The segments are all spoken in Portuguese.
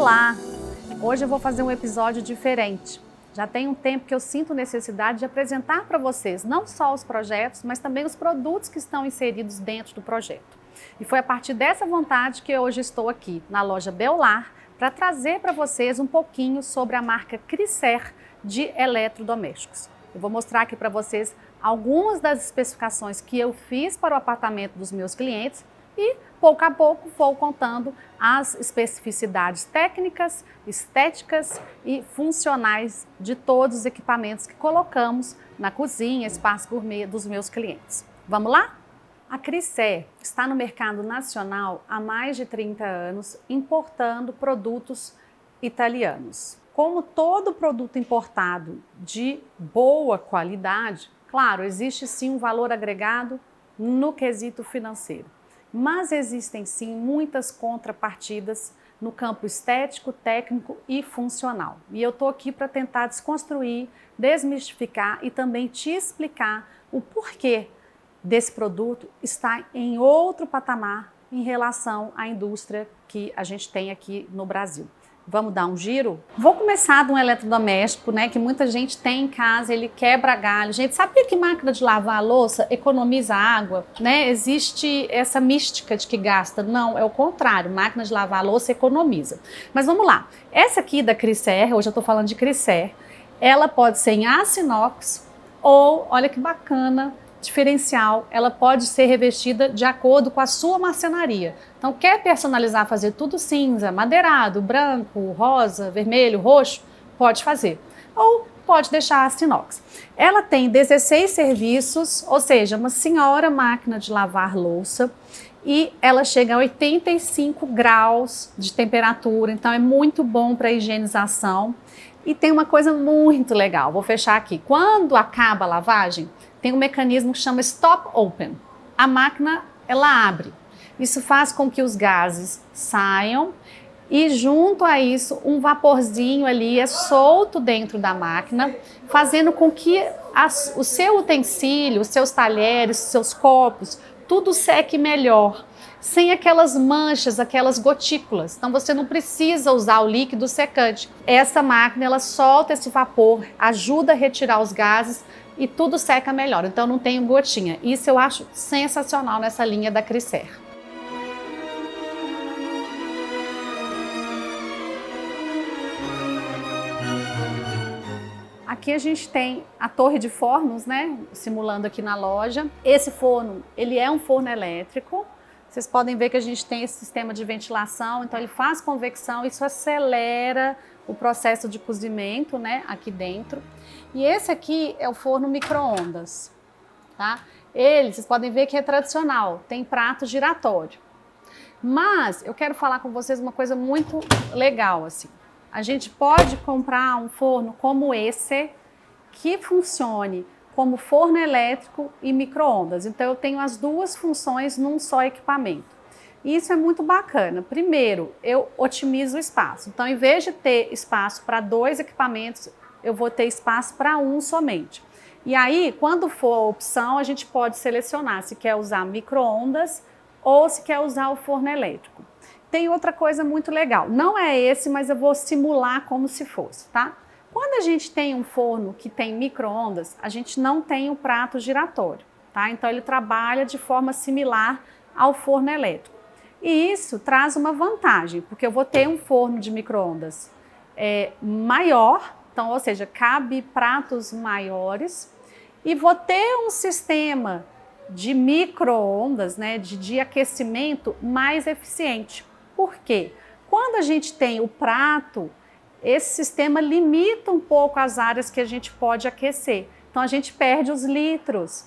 Olá! Hoje eu vou fazer um episódio diferente. Já tem um tempo que eu sinto necessidade de apresentar para vocês não só os projetos, mas também os produtos que estão inseridos dentro do projeto. E foi a partir dessa vontade que hoje estou aqui na loja Beolar para trazer para vocês um pouquinho sobre a marca Cricer de eletrodomésticos. Eu vou mostrar aqui para vocês algumas das especificações que eu fiz para o apartamento dos meus clientes e pouco a pouco vou contando as especificidades técnicas, estéticas e funcionais de todos os equipamentos que colocamos na cozinha, espaço gourmet dos meus clientes. Vamos lá? A Cricer está no mercado nacional há mais de 30 anos importando produtos italianos. Como todo produto importado de boa qualidade, claro, existe sim um valor agregado no quesito financeiro. Mas existem sim muitas contrapartidas no campo estético, técnico e funcional. E eu estou aqui para tentar desconstruir, desmistificar e também te explicar o porquê desse produto estar em outro patamar em relação à indústria que a gente tem aqui no Brasil. Vamos dar um giro? Vou começar de um eletrodoméstico, né, que muita gente tem em casa, ele quebra galho. Gente, sabia que máquina de lavar a louça economiza água, né? Existe essa mística de que gasta. Não, é o contrário, máquina de lavar a louça economiza. Mas vamos lá. Essa aqui da Cricer, hoje eu tô falando de Cricer, ela pode ser em aço inox ou, olha que bacana, diferencial, ela pode ser revestida de acordo com a sua marcenaria. Então, quer personalizar, fazer tudo cinza, madeirado, branco, rosa, vermelho, roxo? Pode fazer. Ou pode deixar aço inox. Ela tem 16 serviços, ou seja, uma senhora máquina de lavar louça, e ela chega a 85 graus de temperatura, então é muito bom para higienização. E tem uma coisa muito legal, vou fechar aqui. Quando acaba a lavagem, tem um mecanismo que chama Stop Open. A máquina, ela abre. Isso faz com que os gases saiam e junto a isso um vaporzinho ali é solto dentro da máquina, fazendo com que o seu utensílio, os seus talheres, os seus copos, tudo seque melhor, sem aquelas manchas, aquelas gotículas. Então você não precisa usar o líquido secante. Essa máquina, ela solta esse vapor, ajuda a retirar os gases e tudo seca melhor, então não tem gotinha. Isso eu acho sensacional nessa linha da Cricer. Aqui a gente tem a torre de fornos, né, simulando aqui na loja. Esse forno, ele é um forno elétrico. Vocês podem ver que a gente tem esse sistema de ventilação, então ele faz convecção, isso acelera o processo de cozimento, né, aqui dentro. E esse aqui é o forno micro-ondas, tá? Ele, vocês podem ver que é tradicional, tem prato giratório. Mas eu quero falar com vocês uma coisa muito legal, assim. A gente pode comprar um forno como esse, que funcione como forno elétrico e micro-ondas. Então eu tenho as duas funções num só equipamento. E isso é muito bacana. Primeiro, eu otimizo o espaço. Então, em vez de ter espaço para dois equipamentos, eu vou ter espaço para um somente. E aí, quando for a opção, a gente pode selecionar se quer usar micro-ondas ou se quer usar o forno elétrico. Tem outra coisa muito legal. Não é esse, mas eu vou simular como se fosse, tá? Quando a gente tem um forno que tem micro-ondas, a gente não tem o prato giratório, tá? Então, ele trabalha de forma similar ao forno elétrico. E isso traz uma vantagem, porque eu vou ter um forno de micro-ondas maior, então, ou seja, cabe pratos maiores, e vou ter um sistema de micro-ondas, né, de aquecimento mais eficiente. Por quê? Quando a gente tem o prato, esse sistema limita um pouco as áreas que a gente pode aquecer. Então, a gente perde os litros,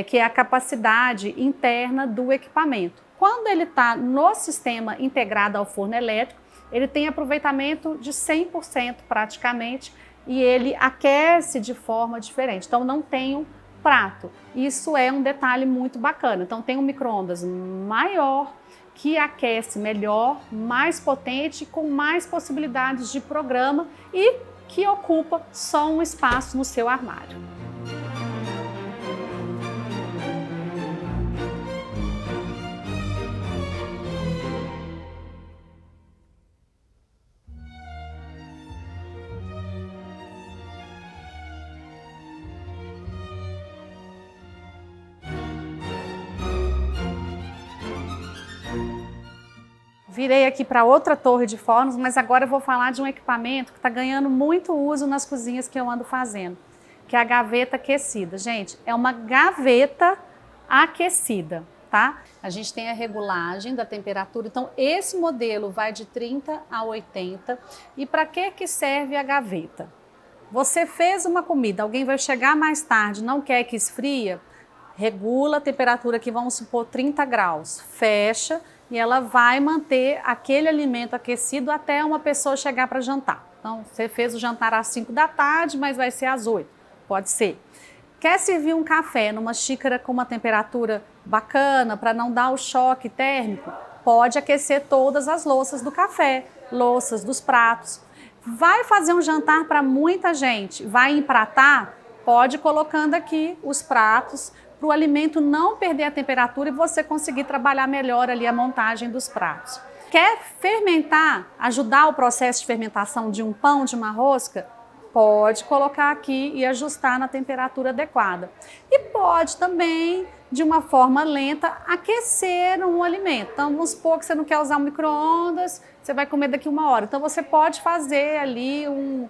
que é a capacidade interna do equipamento. Quando ele está no sistema integrado ao forno elétrico, ele tem aproveitamento de 100% praticamente e ele aquece de forma diferente. Então não tem um prato. Isso é um detalhe muito bacana. Então tem um micro-ondas maior que aquece melhor, mais potente, com mais possibilidades de programa e que ocupa só um espaço no seu armário. Virei aqui para outra torre de fornos, mas agora eu vou falar de um equipamento que está ganhando muito uso nas cozinhas que eu ando fazendo, que é a gaveta aquecida. Gente, é uma gaveta aquecida, tá? A gente tem a regulagem da temperatura, então esse modelo vai de 30 a 80. E para que serve a gaveta? Você fez uma comida, alguém vai chegar mais tarde, não quer que esfria? Regula a temperatura aqui, vamos supor 30 graus, fecha e ela vai manter aquele alimento aquecido até uma pessoa chegar para jantar. Então, você fez o jantar às 5 da tarde, mas vai ser às 8, pode ser. Quer servir um café numa xícara com uma temperatura bacana para não dar o choque térmico? Pode aquecer todas as louças do café, louças dos pratos. Vai fazer um jantar para muita gente, vai empratar? Pode ir colocando aqui os pratos para o alimento não perder a temperatura e você conseguir trabalhar melhor ali a montagem dos pratos. Quer fermentar, ajudar o processo de fermentação de um pão, de uma rosca? Pode colocar aqui e ajustar na temperatura adequada. E pode também, de uma forma lenta, aquecer um alimento. Então, vamos supor que você não quer usar um micro-ondas, você vai comer daqui 1 hora. Então, você pode fazer ali um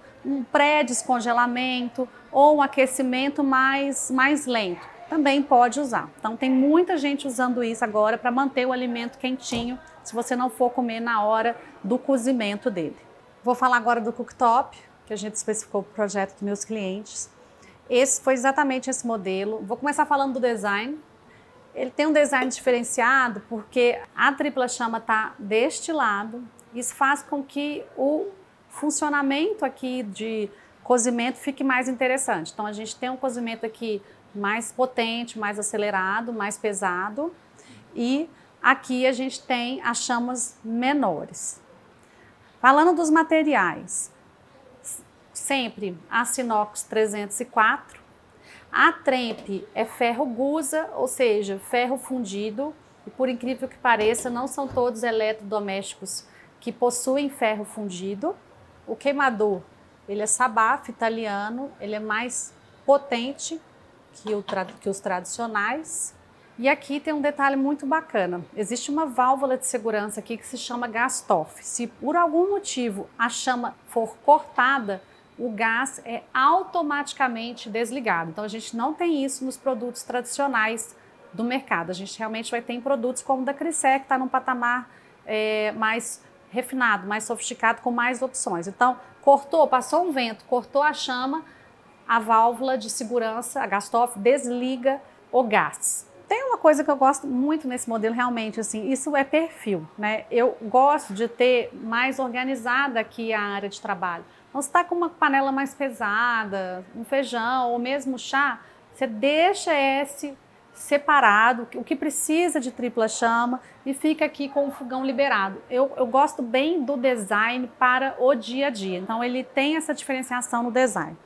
pré-descongelamento ou um aquecimento mais lento. Também pode usar. Então, tem muita gente usando isso agora para manter o alimento quentinho, se você não for comer na hora do cozimento dele. Vou falar agora do cooktop, que a gente especificou para o projeto dos meus clientes. Esse foi exatamente esse modelo. Vou começar falando do design. Ele tem um design diferenciado porque a tripla chama está deste lado. Isso faz com que o funcionamento aqui de cozimento fique mais interessante. Então, a gente tem um cozimento aqui mais potente, mais acelerado, mais pesado. E aqui a gente tem as chamas menores. Falando dos materiais, sempre aço inox 304. A trempe é ferro gusa, ou seja, ferro fundido. E por incrível que pareça, não são todos eletrodomésticos que possuem ferro fundido. O queimador, ele é Sabaf italiano, ele é mais potente que os tradicionais. E aqui tem um detalhe muito bacana. Existe uma válvula de segurança aqui que se chama gas off. Se por algum motivo a chama for cortada, o gás é automaticamente desligado. Então a gente não tem isso nos produtos tradicionais do mercado. A gente realmente vai ter em produtos como o da Crissé, que está num patamar mais refinado, mais sofisticado, com mais opções. Então, cortou, passou um vento, cortou a chama, a válvula de segurança, a gas off, desliga o gás. Tem uma coisa que eu gosto muito nesse modelo, realmente, assim, isso é perfil, né? Eu gosto de ter mais organizada aqui a área de trabalho. Então, se está com uma panela mais pesada, um feijão ou mesmo chá, você deixa esse separado, o que precisa de tripla chama, e fica aqui com o fogão liberado. Eu gosto bem do design para o dia a dia, então ele tem essa diferenciação no design.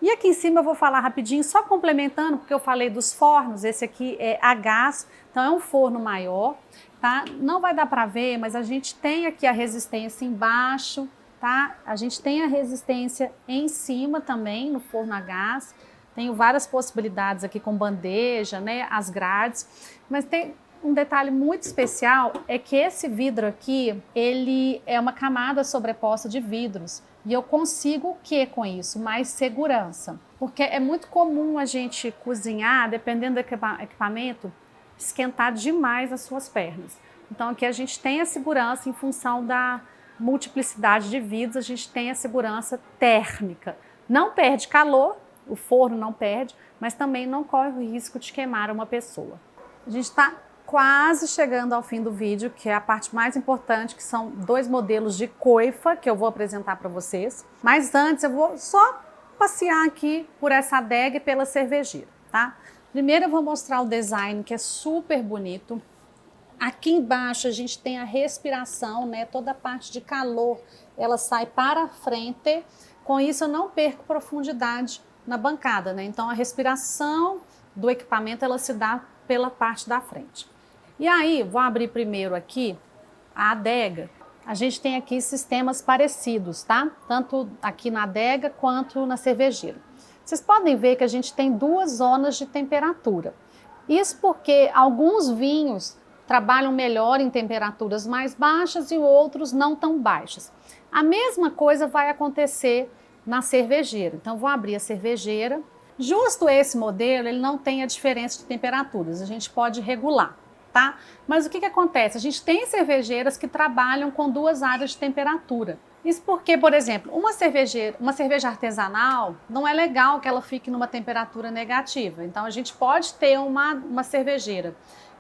E aqui em cima eu vou falar rapidinho, só complementando, porque eu falei dos fornos, esse aqui é a gás, então é um forno maior, tá? Não vai dar para ver, mas a gente tem aqui a resistência embaixo, tá? A gente tem a resistência em cima também, no forno a gás. Tenho várias possibilidades aqui com bandeja, né? As grades, mas tem um detalhe muito especial, é que esse vidro aqui, ele é uma camada sobreposta de vidros. E eu consigo o que com isso? Mais segurança. Porque é muito comum a gente cozinhar, dependendo do equipamento, esquentar demais as suas pernas. Então aqui a gente tem a segurança em função da multiplicidade de vidros, a gente tem a segurança térmica. Não perde calor, o forno não perde, mas também não corre o risco de queimar uma pessoa. A gente está quase chegando ao fim do vídeo, que é a parte mais importante, que são 2 modelos de coifa que eu vou apresentar para vocês. Mas antes eu vou só passear aqui por essa adega e pela cervejeira, tá? Primeiro eu vou mostrar o design, que é super bonito. Aqui embaixo a gente tem a respiração, né? Toda a parte de calor, ela sai para frente. Com isso eu não perco profundidade na bancada, né? Então a respiração do equipamento, ela se dá pela parte da frente. E aí, vou abrir primeiro aqui a adega. A gente tem aqui sistemas parecidos, tá? Tanto aqui na adega quanto na cervejeira. Vocês podem ver que a gente tem 2 zonas de temperatura. Isso porque alguns vinhos trabalham melhor em temperaturas mais baixas e outros não tão baixas. A mesma coisa vai acontecer na cervejeira. Então, vou abrir a cervejeira. Justo esse modelo, ele não tem a diferença de temperaturas, a gente pode regular, tá? Mas o que acontece? A gente tem cervejeiras que trabalham com 2 áreas de temperatura. Isso porque, por exemplo, uma cerveja artesanal, não é legal que ela fique numa temperatura negativa. Então, a gente pode ter uma cervejeira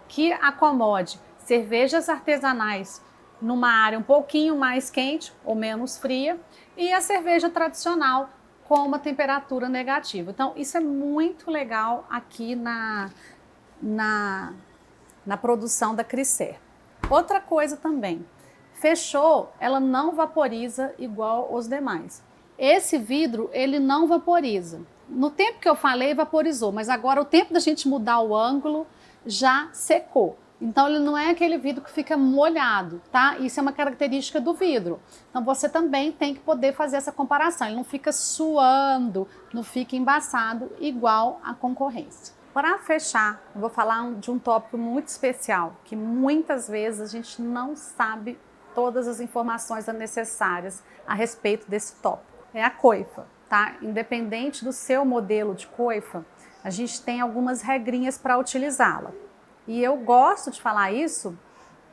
que acomode cervejas artesanais numa área um pouquinho mais quente ou menos fria e a cerveja tradicional com uma temperatura negativa. Então, isso é muito legal aqui na produção da Crisser. Outra coisa também, fechou, ela não vaporiza igual os demais. Esse vidro, ele não vaporiza. No tempo que eu falei, vaporizou, mas agora o tempo da gente mudar o ângulo já secou. Então, ele não é aquele vidro que fica molhado, tá? Isso é uma característica do vidro. Então, você também tem que poder fazer essa comparação. Ele não fica suando, não fica embaçado, igual a concorrência. Para fechar, eu vou falar de um tópico muito especial, que muitas vezes a gente não sabe todas as informações necessárias a respeito desse tópico. É a coifa, tá? Independente do seu modelo de coifa, a gente tem algumas regrinhas para utilizá-la. E eu gosto de falar isso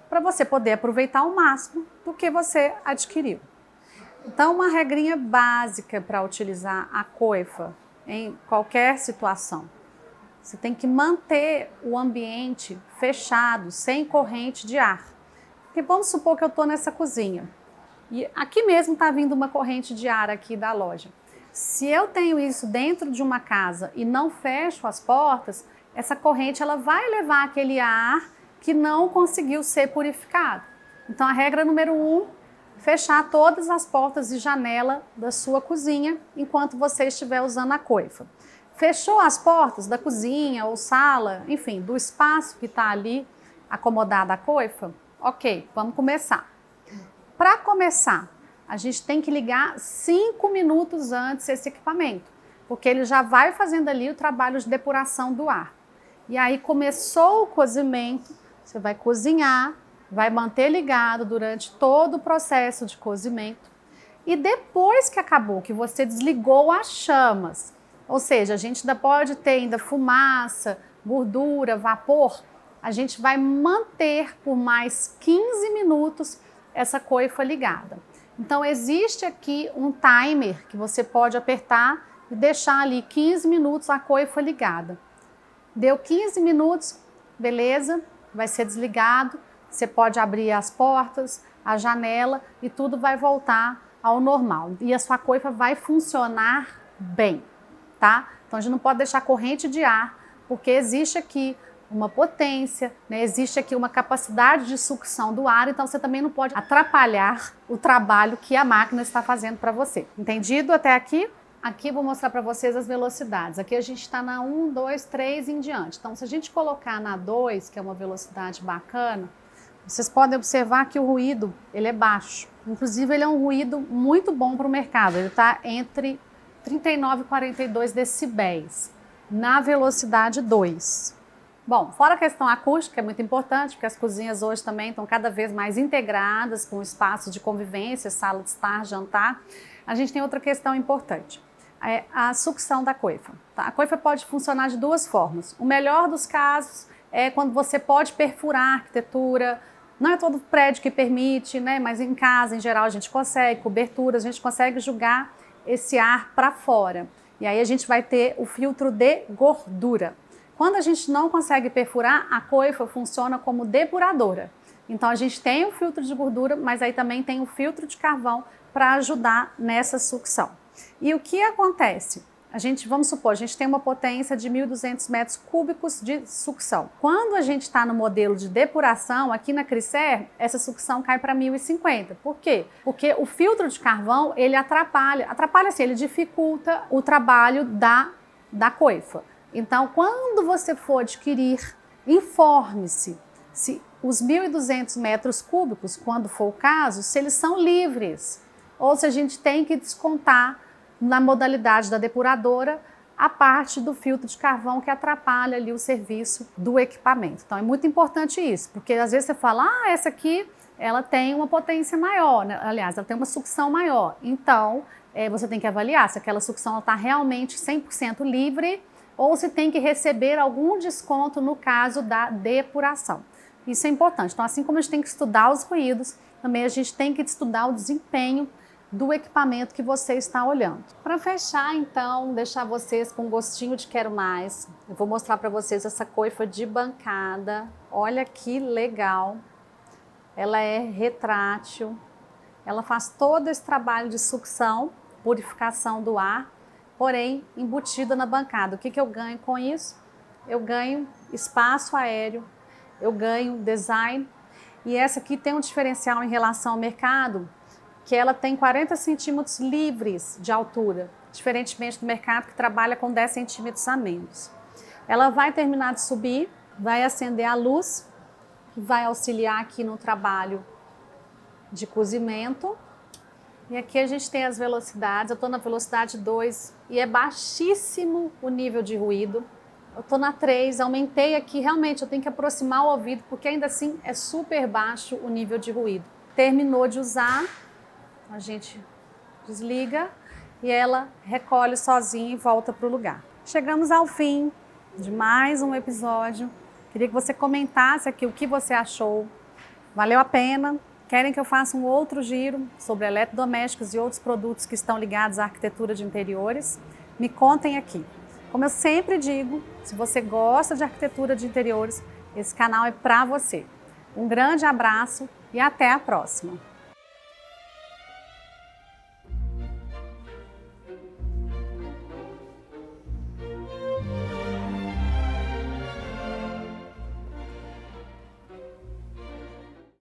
para você poder aproveitar ao máximo do que você adquiriu. Então, uma regrinha básica para utilizar a coifa em qualquer situação. Você tem que manter o ambiente fechado, sem corrente de ar. Porque vamos supor que eu estou nessa cozinha e aqui mesmo está vindo uma corrente de ar aqui da loja. Se eu tenho isso dentro de uma casa e não fecho as portas, essa corrente ela vai levar aquele ar que não conseguiu ser purificado. Então, a regra número 1, fechar todas as portas e janela da sua cozinha enquanto você estiver usando a coifa. Fechou as portas da cozinha ou sala, enfim, do espaço que está ali acomodada a coifa? Ok, vamos começar. Para começar, a gente tem que ligar 5 minutos antes esse equipamento, porque ele já vai fazendo ali o trabalho de depuração do ar. E aí começou o cozimento, você vai cozinhar, vai manter ligado durante todo o processo de cozimento. E depois que acabou, que você desligou as chamas, ou seja, a gente ainda pode ter ainda fumaça, gordura, vapor, a gente vai manter por mais 15 minutos essa coifa ligada. Então existe aqui um timer que você pode apertar e deixar ali 15 minutos a coifa ligada. Deu 15 minutos, beleza, vai ser desligado, você pode abrir as portas, a janela e tudo vai voltar ao normal. E a sua coifa vai funcionar bem, tá? Então a gente não pode deixar corrente de ar, porque existe aqui uma potência, né? Existe aqui uma capacidade de sucção do ar, então você também não pode atrapalhar o trabalho que a máquina está fazendo para você. Entendido até aqui? Aqui vou mostrar para vocês as velocidades. Aqui a gente está na 1, 2, 3 em diante. Então, se a gente colocar na 2, que é uma velocidade bacana, vocês podem observar que o ruído ele é baixo. Inclusive, ele é um ruído muito bom para o mercado. Ele está entre 39 e 42 decibéis na velocidade 2. Bom, fora a questão acústica, que é muito importante, porque as cozinhas hoje também estão cada vez mais integradas com espaços de convivência, sala de estar, jantar. A gente tem outra questão importante. É a sucção da coifa. Tá? A coifa pode funcionar de 2 formas. O melhor dos casos é quando você pode perfurar a arquitetura. Não é todo prédio que permite, né? Mas em casa, em geral, a gente consegue, coberturas, a gente consegue jogar esse ar para fora. E aí a gente vai ter o filtro de gordura. Quando a gente não consegue perfurar, a coifa funciona como depuradora. Então a gente tem o filtro de gordura, mas aí também tem o filtro de carvão para ajudar nessa sucção. E o que acontece? Vamos supor, a gente tem uma potência de 1.200 metros cúbicos de sucção. Quando a gente está no modelo de depuração, aqui na Crisser, essa sucção cai para 1.050. Por quê? Porque o filtro de carvão, ele atrapalha assim, ele dificulta o trabalho da coifa. Então, quando você for adquirir, informe-se se os 1.200 metros cúbicos, quando for o caso, se eles são livres, ou se a gente tem que descontar na modalidade da depuradora a parte do filtro de carvão que atrapalha ali o serviço do equipamento. Então é muito importante isso, porque às vezes você fala, essa aqui ela tem uma potência maior, né? Aliás, ela tem uma sucção maior. Então você tem que avaliar se aquela sucção está realmente 100% livre ou se tem que receber algum desconto no caso da depuração. Isso é importante. Então, assim como a gente tem que estudar os ruídos, também a gente tem que estudar o desempenho do equipamento que você está olhando. Para fechar, então, deixar vocês com um gostinho de quero mais, eu vou mostrar para vocês essa coifa de bancada. Olha que legal! Ela é retrátil, ela faz todo esse trabalho de sucção, purificação do ar, porém embutida na bancada. O que eu ganho com isso? Eu ganho espaço aéreo, eu ganho design, e essa aqui tem um diferencial em relação ao mercado, que ela tem 40 centímetros livres de altura, diferentemente do mercado que trabalha com 10 centímetros a menos. Ela vai terminar de subir, vai acender a luz, que vai auxiliar aqui no trabalho de cozimento. E aqui a gente tem as velocidades, eu estou na velocidade 2 e é baixíssimo o nível de ruído. Eu estou na 3, aumentei aqui, realmente eu tenho que aproximar o ouvido, porque ainda assim é super baixo o nível de ruído. Terminou de usar, a gente desliga e ela recolhe sozinha e volta para o lugar. Chegamos ao fim de mais um episódio. Queria que você comentasse aqui o que você achou. Valeu a pena? Querem que eu faça um outro giro sobre eletrodomésticos e outros produtos que estão ligados à arquitetura de interiores? Me contem aqui. Como eu sempre digo, se você gosta de arquitetura de interiores, esse canal é para você. Um grande abraço e até a próxima!